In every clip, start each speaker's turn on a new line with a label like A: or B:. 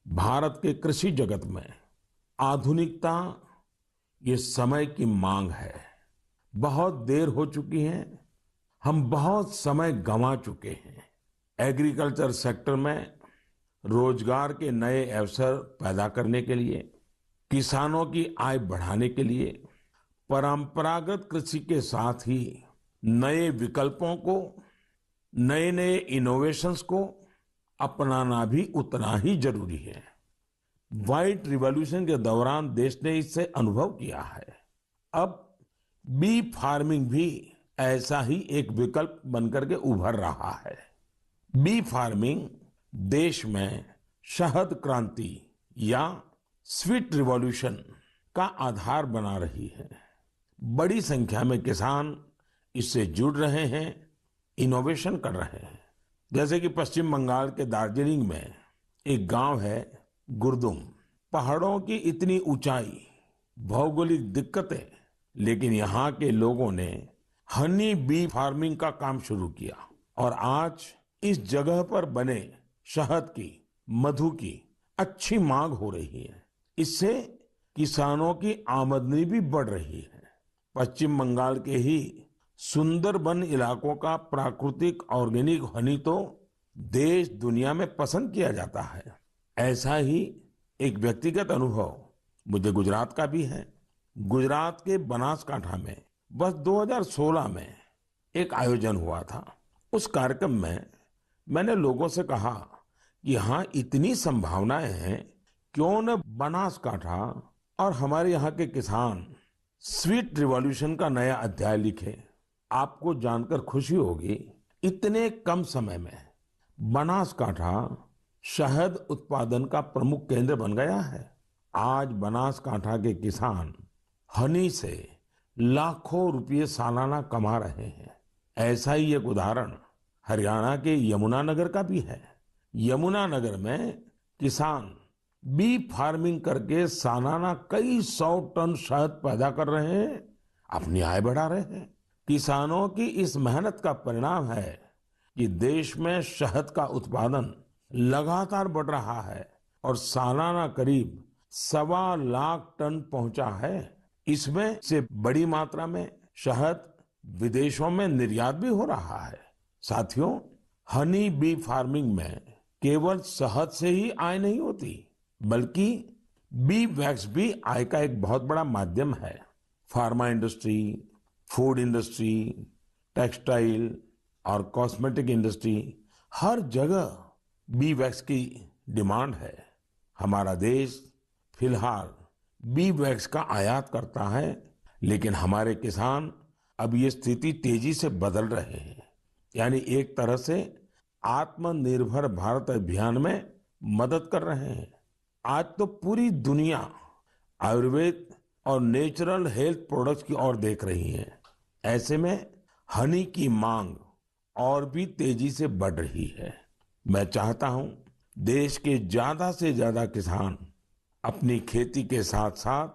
A: भारत के कृषि जगत में आधुनिकता ये समय की मांग है। बहुत देर हो चुकी है। हम बहुत समय गंवा चुके हैं। एग्रीकल्चर सेक्टर में रोजगार के नए अवसर पैदा करने के लिए, किसानों की आय बढ़ाने के लिए परंपरागत कृषि के साथ ही नए विकल्पों को, नए नए इनोवेशंस को अपनाना भी उतना ही जरूरी है। व्हाइट रिवॉल्यूशन के दौरान देश ने इससे अनुभव किया है। अब बी फार्मिंग भी ऐसा ही एक विकल्प बनकर के उभर रहा है। बी फार्मिंग देश में शहद क्रांति या स्वीट रिवॉल्यूशन का आधार बना रही है। बड़ी संख्या में किसान इससे जुड़ रहे हैं, इनोवेशन कर रहे हैं। जैसे कि पश्चिम बंगाल के दार्जिलिंग में एक गांव है गुरदुम। पहाड़ों की इतनी ऊंचाई, भौगोलिक दिक्कतें, लेकिन यहाँ के लोगों ने हनी बी फार्मिंग का काम शुरू किया और आज इस जगह पर बने शहद की, मधु की अच्छी मांग हो रही है। इससे किसानों की आमदनी भी बढ़ रही है। पश्चिम बंगाल के ही सुंदरबन इलाकों का प्राकृतिक ऑर्गेनिक हनी तो देश दुनिया में पसंद किया जाता है। ऐसा ही एक व्यक्तिगत अनुभव मुझे गुजरात का भी है। गुजरात के बनासकांठा में बस 2016 में एक आयोजन हुआ था। उस कार्यक्रम में मैंने लोगों से कहा कि यहाँ इतनी संभावनाएं हैं, क्यों न बनासकांठा और हमारे यहाँ के किसान स्वीट रिवॉल्यूशन का नया अध्याय लिखे। आपको जानकर खुशी होगी, इतने कम समय में बनासकांठा शहद उत्पादन का प्रमुख केंद्र बन गया है। आज बनासकांठा के किसान हनी से लाखों रुपये सालाना कमा रहे हैं। ऐसा ही एक उदाहरण हरियाणा के यमुनानगर का भी है। यमुनानगर में किसान बी फार्मिंग करके सालाना कई 100 टन शहद पैदा कर रहे हैं, अपनी आय बढ़ा रहे हैं। किसानों की इस मेहनत का परिणाम है कि देश में शहद का उत्पादन लगातार बढ़ रहा है और सालाना करीब 1.25 लाख टन पहुंचा है। इसमें से बड़ी मात्रा में शहद विदेशों में निर्यात भी हो रहा है। साथियों, हनी बी फार्मिंग में केवल शहद से ही आय नहीं होती, बल्कि बी वैक्स भी आय का एक बहुत बड़ा माध्यम है। Pharma industry, food industry, textile और कॉस्मेटिक इंडस्ट्री, हर जगह बी वैक्स की डिमांड है। हमारा देश फिलहाल बी वैक्स का आयात करता है, लेकिन हमारे किसान अब ये स्थिति तेजी से बदल रहे हैं। यानी एक तरह से आत्मनिर्भर भारत अभियान में मदद कर रहे हैं। आज तो पूरी दुनिया आयुर्वेद और नेचुरल हेल्थ प्रोडक्ट्स की ओर देख रही है। ऐसे में हनी की मांग और भी तेजी से बढ़ रही है। मैं चाहता हूं देश के ज्यादा से ज्यादा किसान अपनी खेती के साथ साथ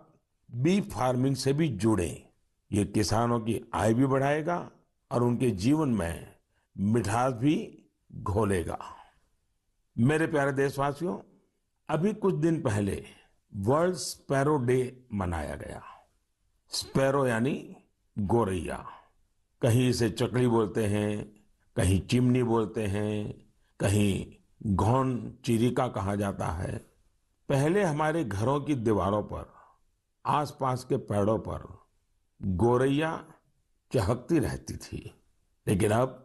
A: बी फार्मिंग से भी जुड़े। ये किसानों की आय भी बढ़ाएगा और उनके जीवन में मिठास भी घोलेगा। मेरे प्यारे देशवासियों, अभी कुछ दिन पहले वर्ल्ड स्पैरो डे मनाया गया। स्पैरो यानी गोरैया। कहीं इसे चकली बोलते हैं, कहीं चिमनी बोलते हैं, कहीं घौन चिरिका कहा जाता है। पहले हमारे घरों की दीवारों पर, आसपास के पेड़ों पर गोरैया चहकती रहती थी, लेकिन अब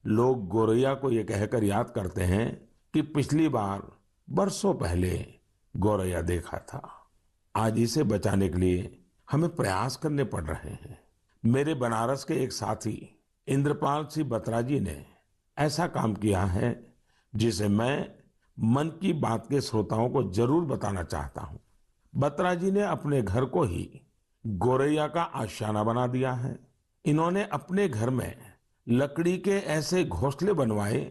A: लोग गोरैया को ये कहकर याद करते हैं कि पिछली बार बरसों पहले गोरैया देखा था। आज इसे बचाने के लिए हमें प्रयास करने पड़ रहे हैं। मेरे बनारस के एक साथी इंद्रपाल सिंह बत्रा जी ने ऐसा काम किया है जिसे मैं मन की बात के श्रोताओं को जरूर बताना चाहता हूं। बत्रा जी ने अपने घर को ही गोरैया का आशियाना बना दिया है। इन्होंने अपने घर में लकड़ी के ऐसे घोंसले बनवाए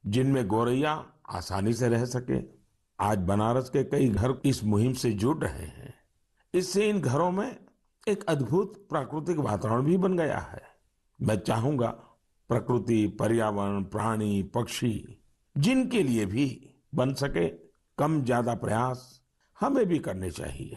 A: जिनमें गोरैया आसानी से रह सके। आज बनारस के कई घर इस मुहिम से जुड़ रहे हैं। इससे इन घरों में एक अद्भुत प्राकृतिक वातावरण भी बन गया है। मैं चाहूंगा प्रकृति, पर्यावरण, प्राणी, पक्षी जिनके लिए भी बन सके, कम ज्यादा प्रयास हमें भी करने चाहिए।